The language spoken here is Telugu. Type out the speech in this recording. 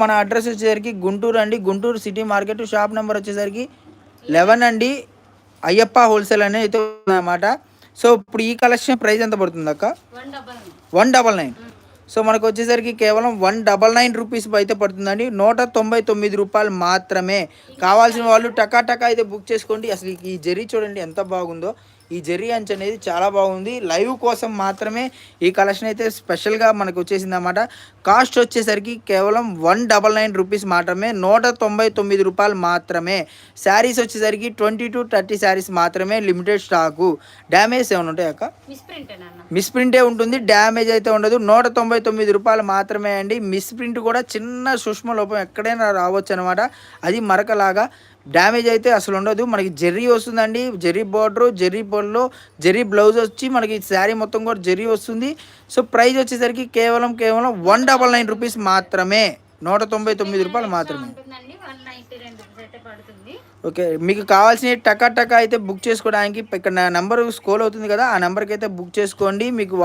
మన అడ్రస్ వచ్చేసరికి గుంటూరు అండి, Guntur city market. Shop number వచ్చేసరికి 11 అండి. అయ్యప్ప హోల్సేల్ అనేది అయితే ఉందన్నమాట. సో ఇప్పుడు ఈ కలెక్షన్ ప్రైస్ ఎంత పడుతుంది అక్క? 199. సో మనకు వచ్చేసరికి కేవలం 199 రూపీస్ అయితే పడుతుందండి. 199 రూపాయలు మాత్రమే. కావాల్సిన వాళ్ళు టకా టకా అయితే బుక్ చేసుకోండి. అసలు ఈ జెర్రీ చూడండి ఎంత బాగుందో. ఈ జెర్రీ అంచు అనేది చాలా బాగుంది. లైవ్ కోసం మాత్రమే ఈ కలెక్షన్ అయితే స్పెషల్గా మనకు వచ్చేసింది అన్నమాట. కాస్ట్ వచ్చేసరికి కేవలం 199 రూపీస్ మాత్రమే, 199 రూపాయలు మాత్రమే. శారీస్ వచ్చేసరికి 20 to 30 శారీస్ మాత్రమే, లిమిటెడ్ స్టాకు. డ్యామేజ్ ఏమైనా ఉంటాయి అక్క? మిస్ ప్రింటే ఉంటుంది, డ్యామేజ్ అయితే ఉండదు. 199 రూపాయలు మాత్రమే అండి. మిస్ ప్రింట్ కూడా చిన్న సూక్ష్మ లోపం ఎక్కడైనా రావచ్చు అనమాట. అది మరకలాగా, డ్యామేజ్ అయితే అసలు ఉండదు. మనకి జెర్రీ వస్తుందండి, జెర్రీ బార్డరు, జెర్రీ పళ్ళు, జెర్రీ బ్లౌజ్ వచ్చి మనకి శారీ మొత్తం కూడా జెర్రీ వస్తుంది. సో ప్రైస్ వచ్చేసరికి కేవలం 199 రూపీస్ మాత్రమే, 199 రూపాయలు మాత్రమే. ఓకే, మీకు కావాల్సిన టకా టకా అయితే బుక్ చేసుకోవడానికి ఇక్కడ నా నెంబర్ స్క్రోల్ అవుతుంది కదా, ఆ నెంబర్కి అయితే బుక్ చేసుకోండి. మీకు